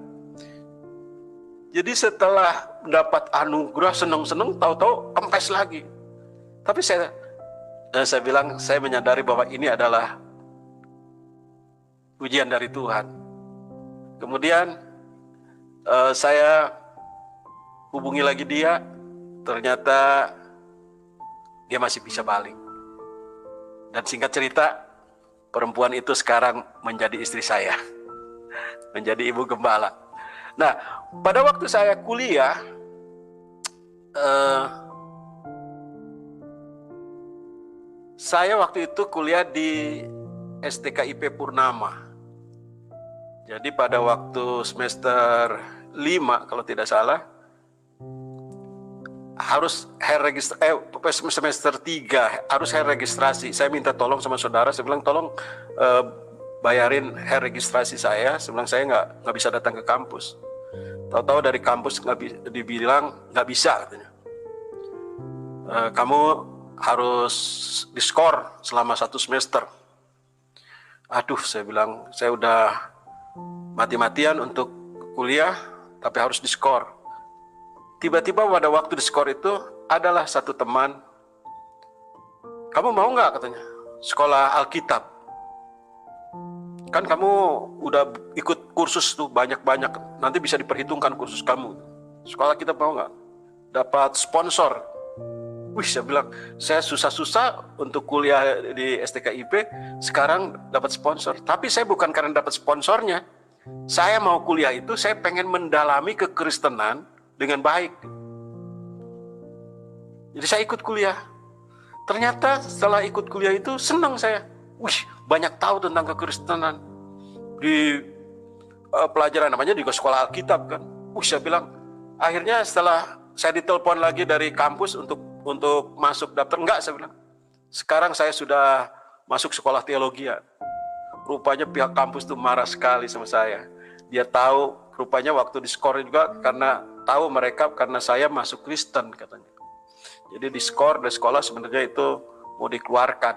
S1: Jadi setelah mendapat anugerah seneng-seneng, tahu-tahu kempes lagi. Tapi saya bilang, saya menyadari bahwa ini adalah ujian dari Tuhan. Kemudian saya hubungi lagi dia, ternyata dia masih bisa balik. Dan singkat cerita, perempuan itu sekarang menjadi istri saya, menjadi ibu gembala. Nah, pada waktu saya kuliah, saya waktu itu kuliah di STKIP Purnama. Jadi pada waktu semester 5 kalau tidak salah, harus semester 3 harus registrasi. Saya minta tolong sama saudara, saya bilang tolong bayarin registrasi saya. Saya bilang saya nggak bisa datang ke kampus. Tahu-tahu dari kampus dibilang nggak bisa katanya. Kamu harus diskor selama 1 semester. Aduh, saya bilang saya udah mati-matian untuk kuliah, tapi harus diskor. Tiba-tiba pada waktu diskor itu adalah satu teman. Kamu mau nggak katanya sekolah Alkitab? Kan kamu udah ikut kursus tuh banyak-banyak, nanti bisa diperhitungkan kursus kamu. Sekolah kita mau nggak? Dapat sponsor. Wih, saya bilang, saya susah-susah untuk kuliah di STKIP, sekarang dapat sponsor. Tapi saya bukan karena dapat sponsornya. Saya mau kuliah itu, saya pengen mendalami kekristenan dengan baik. Jadi saya ikut kuliah. Ternyata setelah ikut kuliah itu senang saya. Wih, banyak tahu tentang kekristenan. Di pelajaran namanya juga sekolah Alkitab kan. Wih, saya bilang, akhirnya setelah saya ditelepon lagi dari kampus untuk masuk daftar, enggak, saya bilang. Sekarang saya sudah masuk sekolah teologian. Rupanya pihak kampus tuh marah sekali sama saya. Dia tahu, rupanya waktu diskor juga karena tahu mereka karena saya masuk Kristen katanya. Jadi diskor dari sekolah sebenarnya itu mau dikeluarkan.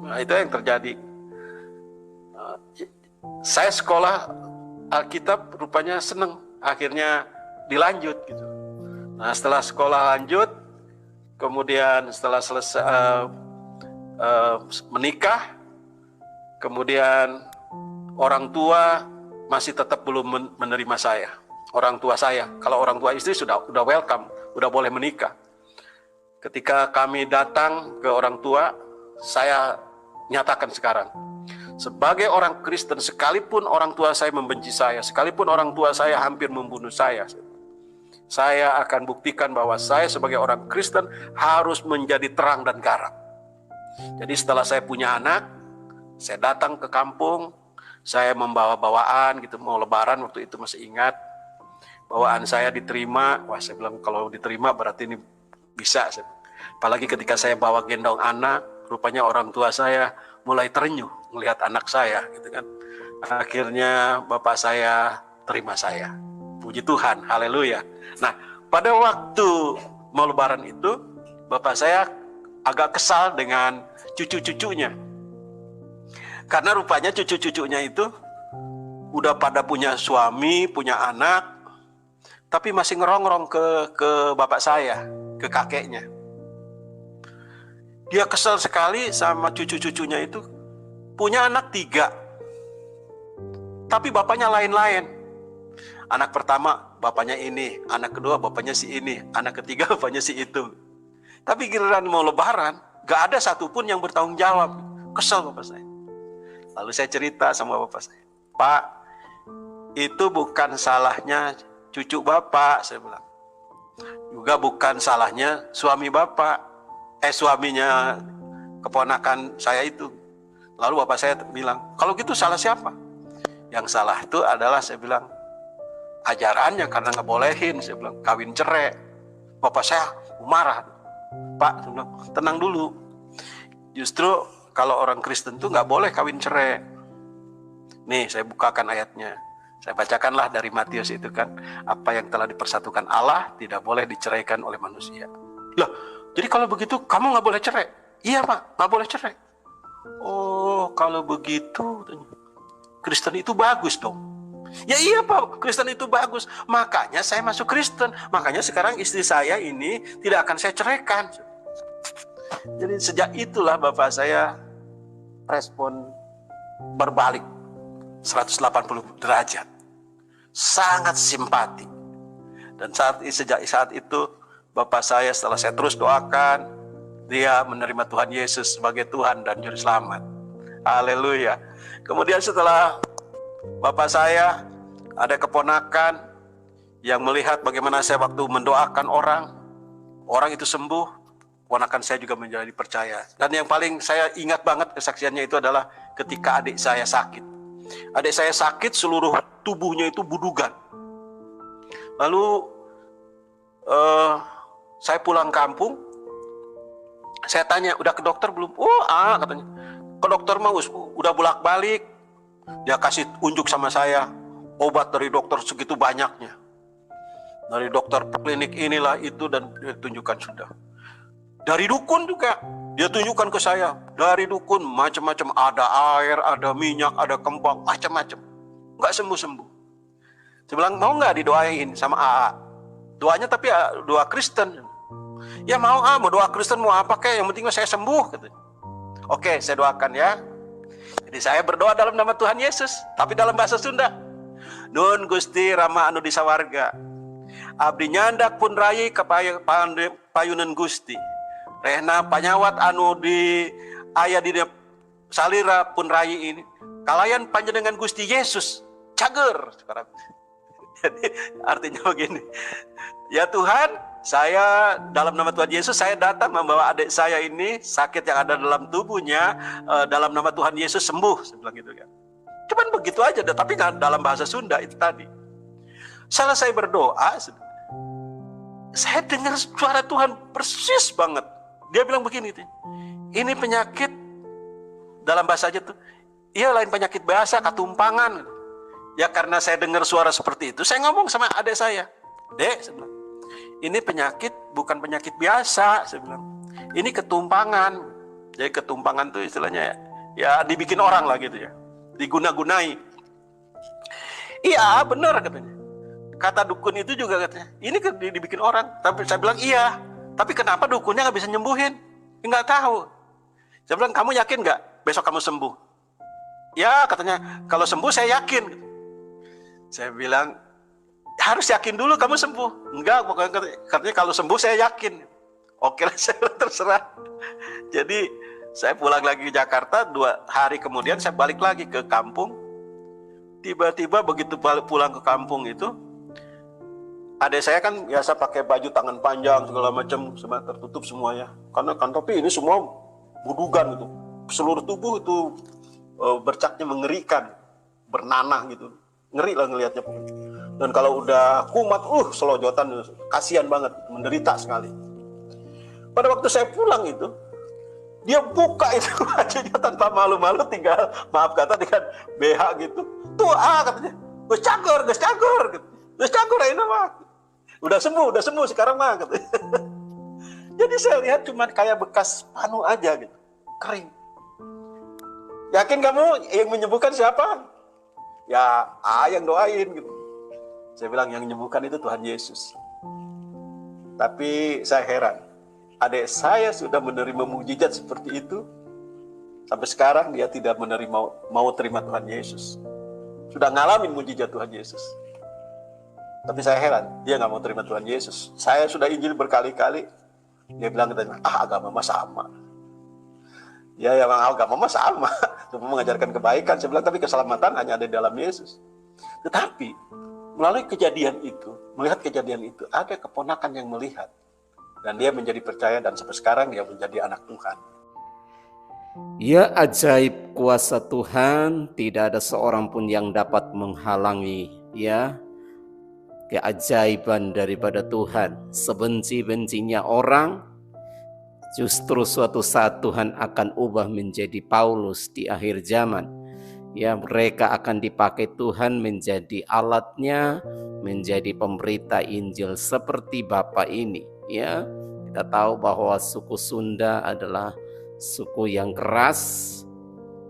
S1: Nah, itu yang terjadi. Saya sekolah Alkitab rupanya seneng, akhirnya dilanjut gitu. Nah setelah sekolah lanjut, kemudian setelah selesai menikah, kemudian orang tua masih tetap belum menerima saya. Orang tua saya, kalau orang tua istri sudah welcome, udah boleh menikah. Ketika kami datang ke orang tua, saya nyatakan sekarang, sebagai orang Kristen, sekalipun orang tua saya membenci saya, sekalipun orang tua saya hampir membunuh saya akan buktikan bahwa saya sebagai orang Kristen harus menjadi terang dan garam. Jadi setelah saya punya anak, saya datang ke kampung, saya membawa bawaan gitu, mau lebaran waktu itu masih ingat. Bawaan saya diterima, wah saya bilang kalau diterima berarti ini bisa. Apalagi ketika saya bawa gendong anak, rupanya orang tua saya mulai terenyuh melihat anak saya gitu kan. Akhirnya bapak saya terima saya. Puji Tuhan, haleluya. Nah, pada waktu mau lebaran itu, bapak saya agak kesal dengan cucu-cucunya. Karena rupanya cucu-cucunya itu udah pada punya suami, punya anak, tapi masih ngerongrong ke bapak saya, ke kakeknya. Dia kesal sekali sama cucu-cucunya itu, punya anak 3, tapi bapaknya lain-lain. Anak pertama bapaknya ini, anak kedua bapaknya si ini, anak ketiga bapaknya si itu. Tapi giliran mau lebaran, gak ada satupun yang bertanggung jawab. Kesel bapak saya. Lalu saya cerita sama bapak saya, Pak, itu bukan salahnya cucu bapak, saya bilang. Juga bukan salahnya suami bapak, suaminya keponakan saya itu. Lalu bapak saya bilang, kalau gitu salah siapa? Yang salah itu adalah, saya bilang, ajarannya, karena nggak bolehin, saya bilang, kawin cerai. Bapak saya marah. Pak, saya bilang, tenang dulu. Justru kalau orang Kristen tuh nggak boleh kawin cerai. Nih, saya bukakan ayatnya. Saya bacakanlah dari Matius itu kan, apa yang telah dipersatukan Allah tidak boleh diceraikan oleh manusia. Loh, jadi kalau begitu kamu nggak boleh cerai? Iya Pak, nggak boleh cerai. Oh, kalau begitu Kristen itu bagus dong. Ya iya Pak, Kristen itu bagus. Makanya saya masuk Kristen. Makanya sekarang istri saya ini tidak akan saya ceraikan. Jadi sejak itulah bapak saya respon berbalik 180 derajat, sangat simpati. Dan sejak saat itu bapak saya, setelah saya terus doakan, dia menerima Tuhan Yesus sebagai Tuhan dan Juru Selamat. Haleluya. Kemudian setelah bapak saya, ada keponakan yang melihat bagaimana saya waktu mendoakan orang itu sembuh, keponakan saya juga menjadi percaya. Dan yang paling saya ingat banget kesaksiannya itu adalah ketika adik saya sakit. Adik saya sakit, seluruh tubuhnya itu budugan. Lalu saya pulang kampung, saya tanya, udah ke dokter belum? Oh, katanya. Ke dokter mah udah bolak-balik. Dia kasih unjuk sama saya obat dari dokter segitu banyaknya. Dari dokter klinik inilah itu, dan dia tunjukkan sudah. Dari dukun juga dia tunjukkan ke saya. Dari dukun macam-macam, ada air, ada minyak, ada kembang, macam-macam. Nggak sembuh-sembuh. Saya bilang, mau nggak didoain sama AA? Doanya tapi doa Kristen. Ya mau, mau doa Kristen mau apa kayak, yang penting saya sembuh. Oke, saya doakan ya. Jadi saya berdoa dalam nama Tuhan Yesus, tapi dalam bahasa Sunda. Nun Gusti Rama anu di sawarga, abdi nyandak pun rayi ke payunan Gusti. Rehna panyawat anu di aya di salira pun rayi ini, kalayan panjenengan Gusti Yesus cager sekarang. Jadi artinya begini, ya Tuhan, saya dalam nama Tuhan Yesus saya datang membawa adik saya ini sakit yang ada dalam tubuhnya, dalam nama Tuhan Yesus sembuh, saya bilang gitu kan. Cuman begitu aja, tapi dalam bahasa Sunda itu tadi. Salah saya berdoa, saya dengar suara Tuhan persis banget. Dia bilang begini, ini penyakit dalam bahasa aja tuh, iya lain penyakit biasa, ketumpangan. Ya karena saya dengar suara seperti itu, saya ngomong sama adik saya, Dek, saya bilang, ini penyakit bukan penyakit biasa, saya bilang, ini ketumpangan. Jadi ketumpangan tuh istilahnya ya dibikin orang lah gitu ya, diguna-gunai. Iya benar katanya. Kata dukun itu juga katanya, ini dibikin orang. Tapi saya bilang iya, tapi kenapa dukunnya nggak bisa nyembuhin? Nggak tahu. Saya bilang, kamu yakin nggak besok kamu sembuh? Ya katanya, kalau sembuh saya yakin. Saya bilang, harus yakin dulu kamu sembuh. Enggak, katanya kalau sembuh saya yakin. Oke lah, saya bilang terserah. Jadi saya pulang lagi ke Jakarta, 2 hari kemudian saya balik lagi ke kampung. Tiba-tiba begitu pulang ke kampung itu, adik saya kan biasa pakai baju tangan panjang segala macam, semua tertutup semuanya. Karena kan tapi ini semua budugan gitu. Seluruh tubuh itu bercaknya mengerikan, bernanah gitu. Ngeri lah ngelihatnya. Dan kalau udah kumat, selojotan, kasihan banget, menderita sekali. Pada waktu saya pulang itu, dia buka itu bajunya tanpa malu-malu, tinggal maaf kata dengan BH gitu. Tuh katanya, gus cagor gitu. Gus cagor ini mah. Udah sembuh sekarang mah katanya. Jadi saya lihat cuma kayak bekas panu aja gitu, kering. Yakin kamu yang menyembuhkan siapa? Ya, yang doain gitu. Saya bilang yang menyembuhkan itu Tuhan Yesus. Tapi saya heran, adik saya sudah menerima mujizat seperti itu, sampai sekarang dia tidak mau terima Tuhan Yesus. Sudah ngalamin mujizat Tuhan Yesus. Tapi saya heran, dia nggak mau terima Tuhan Yesus. Saya sudah Injil berkali-kali, dia bilang katanya, agama mah sama. Ya memang agama mah sama, cuma mengajarkan kebaikan. Saya bilang, tapi keselamatan hanya ada di dalam Yesus. Tetapi melalui melihat kejadian itu, ada keponakan yang melihat, dan dia menjadi percaya, dan sampai sekarang dia menjadi anak Tuhan.
S2: Ya, ajaib kuasa Tuhan, tidak ada seorang pun yang dapat menghalangi ya keajaiban daripada Tuhan. Sebenci-bencinya orang, justru suatu saat Tuhan akan ubah menjadi Paulus di akhir zaman. Ya, mereka akan dipakai Tuhan menjadi alatnya, menjadi pemberita Injil seperti Bapak ini. Ya, kita tahu bahwa suku Sunda adalah suku yang keras,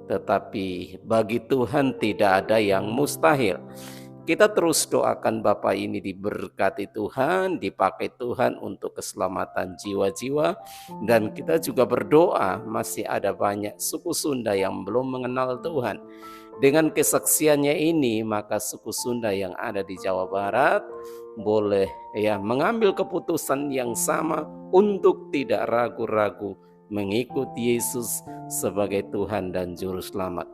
S2: tetapi bagi Tuhan tidak ada yang mustahil. Kita terus doakan Bapak ini diberkati Tuhan, dipakai Tuhan untuk keselamatan jiwa-jiwa. Dan kita juga berdoa masih ada banyak suku Sunda yang belum mengenal Tuhan. Dengan kesaksiannya ini, maka suku Sunda yang ada di Jawa Barat boleh mengambil keputusan yang sama untuk tidak ragu-ragu mengikuti Yesus sebagai Tuhan dan Juru Selamat.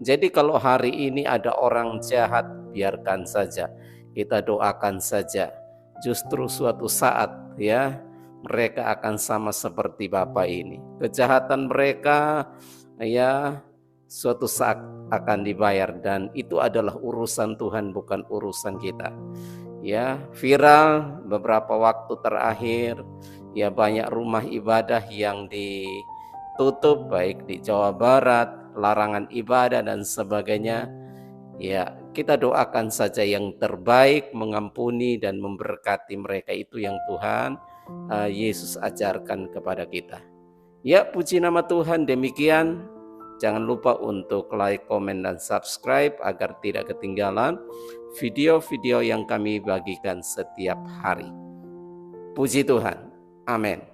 S2: Jadi kalau hari ini ada orang jahat, biarkan saja. Kita doakan saja. Justru suatu saat mereka akan sama seperti Bapak ini. Kejahatan mereka suatu saat akan dibayar, dan itu adalah urusan Tuhan, bukan urusan kita. Viral beberapa waktu terakhir, banyak rumah ibadah yang ditutup baik di Jawa Barat, larangan ibadah dan sebagainya. Kita doakan saja yang terbaik, mengampuni dan memberkati mereka. Itu yang Tuhan Yesus ajarkan kepada kita. Puji nama Tuhan. Demikian, jangan lupa untuk like, komen, dan subscribe agar tidak ketinggalan video-video yang kami bagikan setiap hari. Puji Tuhan. Amin.